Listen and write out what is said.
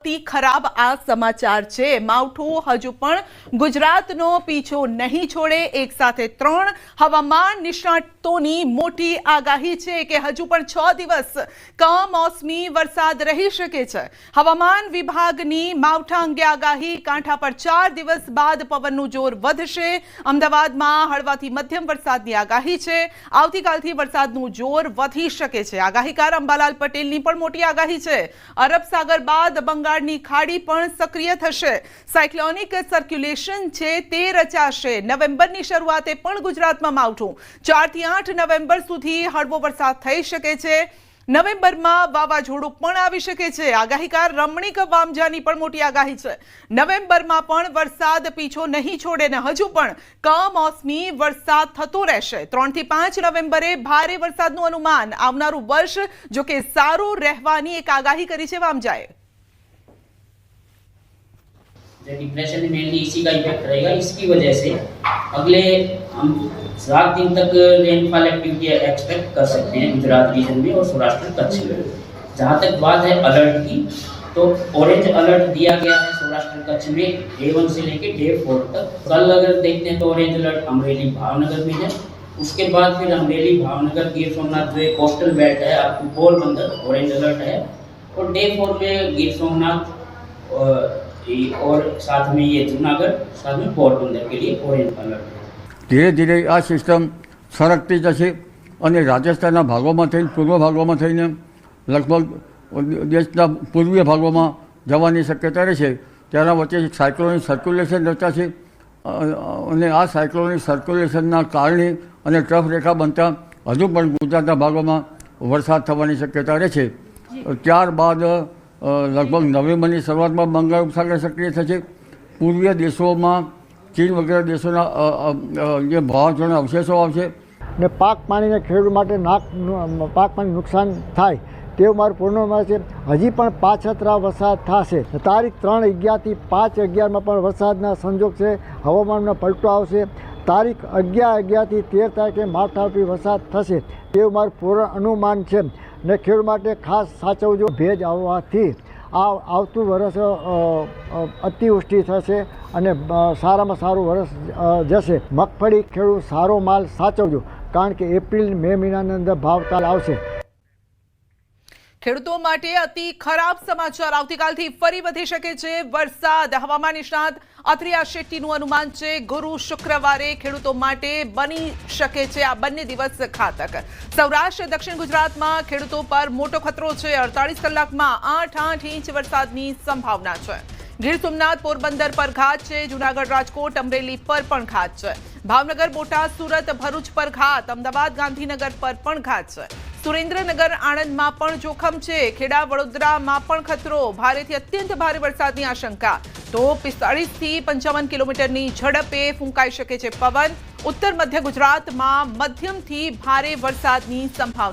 खराब आ समाचार छे। मावठું હજુ પણ ગુજરાતનો પીછો નહીં છોડે। એક સાથે ત્રણ હવામાન નિષ્ણાતોની મોટી આગાહી છે કે હજુ પણ 6 દિવસ કમોસમી વરસાદ રહી શકે છે। હવામાન વિભાગની માવઠા અંગે આગાહી। કાંઠા પર 4 દિવસ બાદ પવનનું જોર વધશે। અમદાવાદમાં હળવાથી મધ્યમ વરસાદની આગાહી છે। આવતીકાલથી વરસાદનું જોર વધી શકે છે। આગાહીકાર અંબાલાલ પટેલની પણ મોટી આગાહી છે। અરબ સાગર બાદ બંગાળની ખાડી પણ સક્રિય થશે। સાયક્લોનિક સર્ક્યુલેશન છે તે રચાશે। નવેમ્બરની શરૂઆતે પણ ગુજરાતમાં માવઠું 4 થી 8 નવેમ્બર સુધી હળવો વરસાદ થઈ શકે છે। નવેમ્બરમાં વાવાઝોડું પણ આવી શકે છે। આગાહીકાર રમણીક વામજાની પણ મોટી આગાહી છે। નવેમ્બરમાં પણ વરસાદ પીછો નહીં છોડે ને હજુ પણ કમોસમી વરસાદ થતો રહેશે। 3 થી 5 નવેમ્બરે ભારે વરસાદનું અનુમાન। આવનારું વર્ષ જો કે સારું રહેવાની એક આગાહી કરી છે વામજાએ। डिप्रेशन में मेनली इसी का इफेक्ट रहेगा। इसकी वजह से अगले हम 7 दिन तक रेनफॉल एक्टिविटी एक्सपेक्ट कर सकते हैं गुजरात रीजन में और सौराष्ट्र कच्छ में। जहाँ तक बात है अलर्ट की, तो ऑरेंज अलर्ट दिया गया है सौराष्ट्र कच्छ में डे 1 से लेके डे 4 तक। कल अगर देखते हैं तो ऑरेंज अलर्ट अमरेली भावनगर में है। उसके बाद फिर अमरेली भावनगर गिर सोमनाथ जो कोस्टल बेल्ट है up to Porbandar orange alert है। और डे 4 में गिर सोमनाथ और साथ में ये जूनागढ़ साथ में पोरबंदर के लिए ऑरेंज अलर्ट है। धीरे धीरे आ सिस्टम सरकती जશે અને રાજસ્થાનના ભાગોમાં થઈને પૂર્વ ભાગોમાં થઈને લગભગ દેશના પૂર્વીય ભાગોમાં જવાની શક્યતા રહેશે। તેના વચ્ચે સાયક્લોનિક સર્ક્યુલેશન રચાશે અને આ સાયક્લોનિક સર્ક્યુલેશનના કારણે અને ટ્રફ રેખા બનતા હજુ પણ ગુજરાતના ભાગોમાં વરસાદ થવાની શક્યતા રહેશે। ત્યારબાદ લગભગ નવેમ્બરની શરૂઆતમાં બંગાળ ઉપસાગર સક્રિય થશે। પૂર્વીય દેશોમાં ચીન વગેરે દેશોના જે વાવાઝોડાના અવશેષો આવશે ને પાક પાણીને ખેડૂત માટે પાક પાણી નુકસાન થાય તેવું મારું પૂર્વાનુમાન છે। હજી પણ પાછતરા વરસાદ થશે। તારીખ 3/11 થી 5/11માં પણ વરસાદના સંજોગ છે। હવામાનમાં પલટો આવશે। તારીખ 11/11 થી 13 તારીખે માવઠારૂપી વરસાદ થશે તેવું મારું પૂર્વ અનુમાન છે। ને ખેડૂત માટે ખાસ સાચવજો। ભેજ આવવાથી આવતું વર્ષ અતિવૃષ્ટિ થશે અને સારામાં સારું વર્ષ જશે। મગફળી ખેડૂત સારો માલ સાચવજો કારણ કે એપ્રિલ મે મહિનાની અંદર ભાવતાલ આવશે। ખેડૂતો માટે અતિ ખરાબ સમાચાર। આવતીકાલથી ફરી વધી શકે છે વરસાદ। હવામાન નિષ્ણાત અત્રિયા શેટ્ટીનું અનુમાન છે ગુરુ શુક્રવારે ખેડૂતો માટે બની શકે છે આ બંને દિવસ ઘાતક। સૌરાષ્ટ્ર દક્ષિણ ગુજરાતમાં ખેડૂતો પર મોટો ખતરો છે। 48 કલાકમાં 8 ઇંચ વરસાદની સંભાવના છે। ગીર સોમનાથ પોરબંદર પર ઘાત છે। જૂનાગઢ રાજકોટ અમરેલી પર પણ ઘાત છે। ભાવનગર બોટાદ સુરત ભરૂચ પર ઘાત। અમદાવાદ ગાંધીનગર પર પણ ઘાત છે। સુરેન્દ્રનગર આણંદમાં પણ જોખમ છે। ખેડા વડોદરામાં પણ ખતરો। ભારેથી અત્યંત ભારે વરસાદની આશંકા। તો 45 થી 55 કિલોમીટરની ઝડપે ફૂંકાઈ શકે છે પવન। ઉત્તર મધ્ય ગુજરાતમાં મધ્યમથી ભારે વરસાદની સંભાવના।